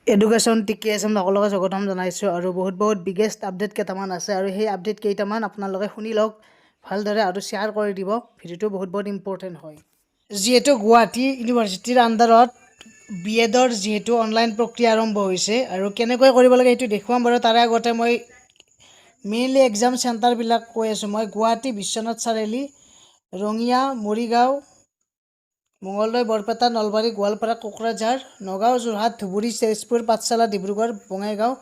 education TKSM সকলোকে স্বাগতম জনাইছোঁ আৰু বহুত বিগেষ্ট আপডেট কেইটামান আছে আৰু সেই আপডেট কেইটামান আপোনালোকে শুনি লওক ভালদৰে আৰু শ্বেয়াৰ কৰি দিব ভিডিঅ'টো বহুত ইম্পৰ্টেণ্ট হয় যিহেতু গুৱাহাটী ইউনিভাৰ্চিটিৰ আণ্ডাৰত BEdৰ যিহেতু অনলাইন প্ৰক্ৰিয়া আৰম্ভ হৈছে আৰু কেনেকৈ কৰিব লাগে সেইটো দেখুৱাম বাৰু তাৰে আগতে মই মেইনলি এক্সাম চেণ্টাৰবিলাক কৈ আছোঁ মই গুৱাহাটী বিশ্বনাথ চাৰিআলি ৰঙিয়া মৰিগাঁও মঙলদৈ বৰপেটা নলবাৰী গোৱালপাৰা কোকৰাঝাৰ নগাঁও যোৰহাট ধুবুৰী তেজপুৰ পাঠশালা ডিব্ৰুগড় বঙাইগাঁও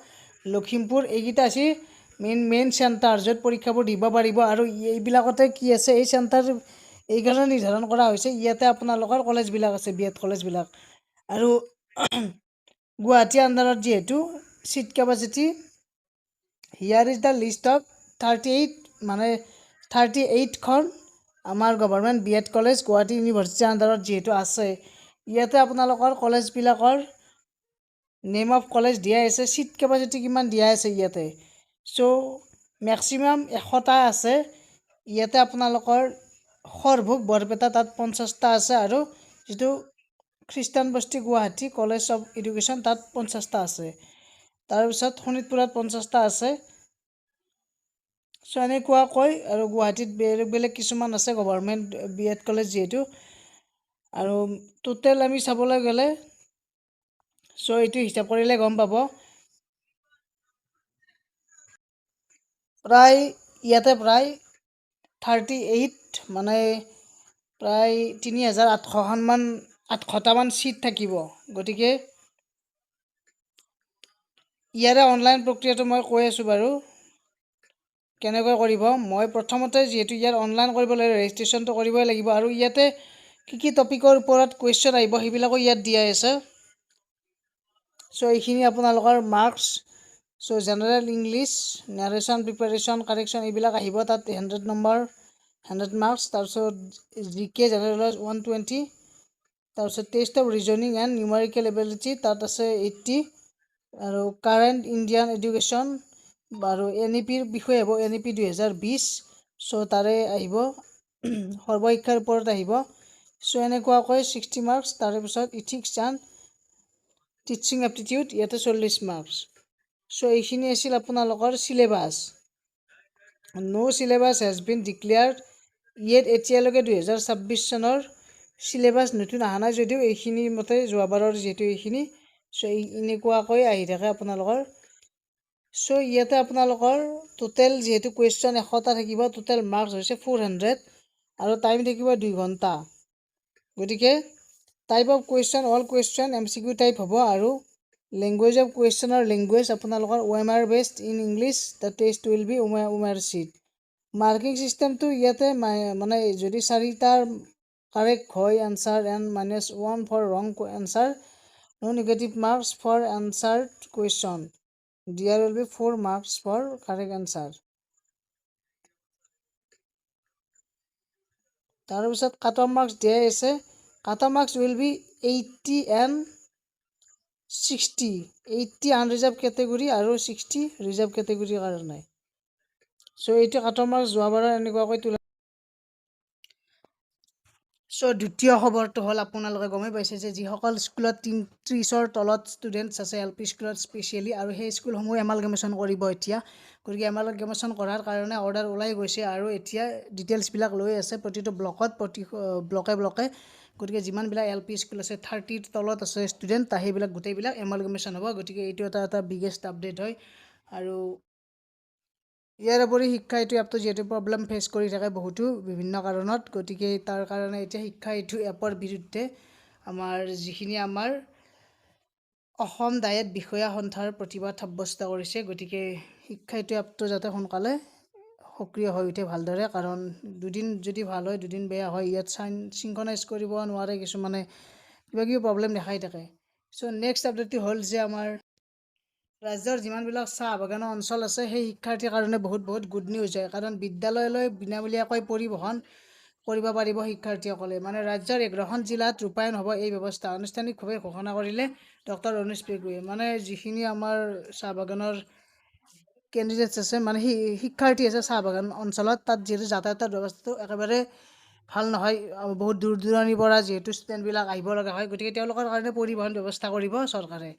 লখিমপুৰ এইকেইটা আছে মেইন চেণ্টাৰ য'ত পৰীক্ষাবোৰ দিব পাৰিব আৰু এইবিলাকতে কি আছে এই চেণ্টাৰ এইকাৰণে নিৰ্ধাৰণ কৰা হৈছে ইয়াতে আপোনালোকৰ কলেজবিলাক আছে BEd কলেজবিলাক আৰু গুৱাহাটী আণ্ডাৰত যিহেতু seat capacity here is the list of 38 মানে 38খন আমাৰ গভৰ্ণমেণ্ট BEd কলেজ গুৱাহাটী ইউনিভাৰ্চিটিৰ আণ্ডাৰত যিহেতু আছে ইয়াতে আপোনালোকৰ কলেজবিলাকৰ নেম অফ কলেজ দিয়া আছে চিট কেপাচিটি কিমান দিয়া আছে ইয়াতে চ' মেক্সিমাম 100টা আছে ইয়াতে আপোনালোকৰ সৰভোগ বৰপেটা তাত 50টা আছে আৰু যিটো খ্ৰীষ্টান বস্তি গুৱাহাটী কলেজ অফ এডুকেশ্যন তাত 50টা আছে তাৰপিছত শোণিতপুৰত 50টা আছে চ' এনেকুৱাকৈ আৰু গুৱাহাটীত বেলেগ কিছুমান আছে গভৰ্ণমেণ্ট BEd কলেজ যিহেতু আৰু টোটেল আমি চাবলৈ গ'লে চ' এইটো হিচাপ কৰিলে গম পাব ইয়াতে প্ৰায় 38 মানে প্ৰায় 3800টামান চিট থাকিব গতিকে ইয়াৰে অনলাইন প্ৰক্ৰিয়াটো মই কৈ আছোঁ বাৰু কেনেকৈ কৰিব মই প্ৰথমতে যিহেতু ইয়াৰ অনলাইন কৰিবলৈ ৰেজিষ্ট্ৰেশ্যনটো কৰিবই লাগিব আৰু ইয়াতে কি টপিকৰ ওপৰত কুৱেশ্যন আহিব সেইবিলাকো ইয়াত দিয়া আছে চ' এইখিনি আপোনালোকৰ মাৰ্কছ চ' জেনেৰেল ইংলিছ নাৰেশ্যন প্ৰিপাৰেশ্যন কাৰেকশ্যন এইবিলাক আহিব তাত 100 নম্বৰ 100 মাৰ্কছ তাৰপিছত GK জেনেৰেল 120 তাৰপিছত taste of reasoning and numerical ability তাত আছে 80 আৰু কাৰেণ্ট ইণ্ডিয়ান এডুকেশ্যন আৰু NEPৰ বিষয়ে হ'ব NEP 2020 চ' তাৰে আহিব সৰ্বশিক্ষাৰ ওপৰত আহিব চ' এনেকুৱাকৈ 60 মাৰ্কছ তাৰপিছত ইথিক্স এণ্ড টিচিং এপ্টিটিউড ইয়াতে 40 মাৰ্কছ চ' এইখিনি আছিল আপোনালোকৰ চিলেবাছ নো চিলেবাছ হেজ বিন ডিক্লেয়াৰ্ড ইয়াত এতিয়ালৈকে 2026 চনৰ চিলেবাছ নতুন অহা নাই যদিও এইখিনি মতে যোৱাবাৰৰ যিহেতু এইখিনি চ' এনেকুৱাকৈ আহি থাকে আপোনালোকৰ চ' ইয়াতে আপোনালোকৰ টোটেল যিহেতু কুৱেশ্যন 100টা থাকিব টোটেল মাৰ্কছ হৈছে 400 আৰু টাইম থাকিব 2 ঘণ্টা গতিকে type of question all question MCQ type হ'ব আৰু লেংগুৱেজ অফ কুৱেশ্যনৰ লেংগুৱেজ আপোনালোকৰ OMR based in English the test will be OMR sheet marking ছিষ্টেমটো ইয়াতে মানে যদি 4টাৰ কাৰেক্ট হয় answer and -1 for wrong answer no negative marks for answered question there will be 4 marks for correct answer তাৰপিছত cut off marks দিয়া আছে cut off marks will be 80 and 60 80 unreserved category আৰু 60 ৰিজাৰ্ভ কেটেগৰীৰ কাৰণে চ' এইটো cut off marks যোৱাবাৰৰ এনেকুৱাকৈ তোলা চ' দ্বিতীয় খবৰটো হ'ল আপোনালোকে গমেই পাইছে যে যিসকল স্কুলত 30ৰ তলত ষ্টুডেণ্টছ আছে LP স্কুলত স্পেচিয়েলি আৰু সেই স্কুলসমূহ এমালগেমেশ্যন কৰিব এতিয়া গতিকে এমালগেমেশ্যন কৰাৰ কাৰণে অৰ্ডাৰ ওলাই গৈছে আৰু এতিয়া ডিটেইলছবিলাক লৈ আছে প্ৰতিটো ব্লকত প্ৰতি ব্লকে গতিকে যিমানবিলাক LP স্কুল আছে 30ৰ তলত আছে ষ্টুডেণ্ট সেইবিলাক গোটেইবিলাক এমালগেমেশ্যন হ'ব গতিকে এইটো এটা বিগেষ্ট আপডেট হয় আৰু ইয়াৰ উপৰি শিক্ষা এইটো এপটো যিহেতু প্ৰব্লেম ফেচ কৰি থাকে বহুতো বিভিন্ন কাৰণত গতিকে তাৰ কাৰণে এতিয়া শিক্ষা এইটো এপৰ বিৰুদ্ধে আমাৰ যিখিনি আমাৰ অসম ডায়েট বিষয়া সন্থাৰ প্ৰতিবাদ সাব্যস্ত কৰিছে গতিকে শিক্ষা এইটো এপটো যাতে সোনকালে সক্ৰিয় হৈ উঠে ভালদৰে কাৰণ দুদিন যদি ভাল হয় দুদিন বেয়া হয় ইয়াত চিংক্ৰনাইজ কৰিব নোৱাৰে কিছুমানে কিবা প্ৰব্লেম দেখাই থাকে চ' নেক্সট আপডেটটো হ'ল যে আমাৰ ৰাজ্যৰ যিমানবিলাক চাহ বাগানৰ অঞ্চল আছে সেই শিক্ষাৰ্থীৰ কাৰণে বহুত গুড নিউজ হয় কাৰণ বিদ্যালয়লৈ বিনামূলীয়াকৈ পৰিবহণ কৰিব পাৰিব শিক্ষাৰ্থীসকলে মানে ৰাজ্যৰ 11খন জিলাত ৰূপায়ণ হ'ব এই ব্যৱস্থা আনুষ্ঠানিকভাৱে ঘোষণা কৰিলে ডক্টৰ ৰণোজ পেগুৱে মানে যিখিনি আমাৰ চাহ বাগানৰ কেণ্ডিডেটছ আছে মানে শিক্ষাৰ্থী আছে চাহ বাগান অঞ্চলত তাত যিহেতু যাতায়াতৰ ব্যৱস্থাটো একেবাৰে ভাল নহয় বহুত দূৰ দূৰণিৰ পৰা যিহেতু ষ্টুডেণ্টবিলাক আহিব লগা হয় গতিকে তেওঁলোকৰ কাৰণে পৰিবহণ ব্যৱস্থা কৰিব চৰকাৰে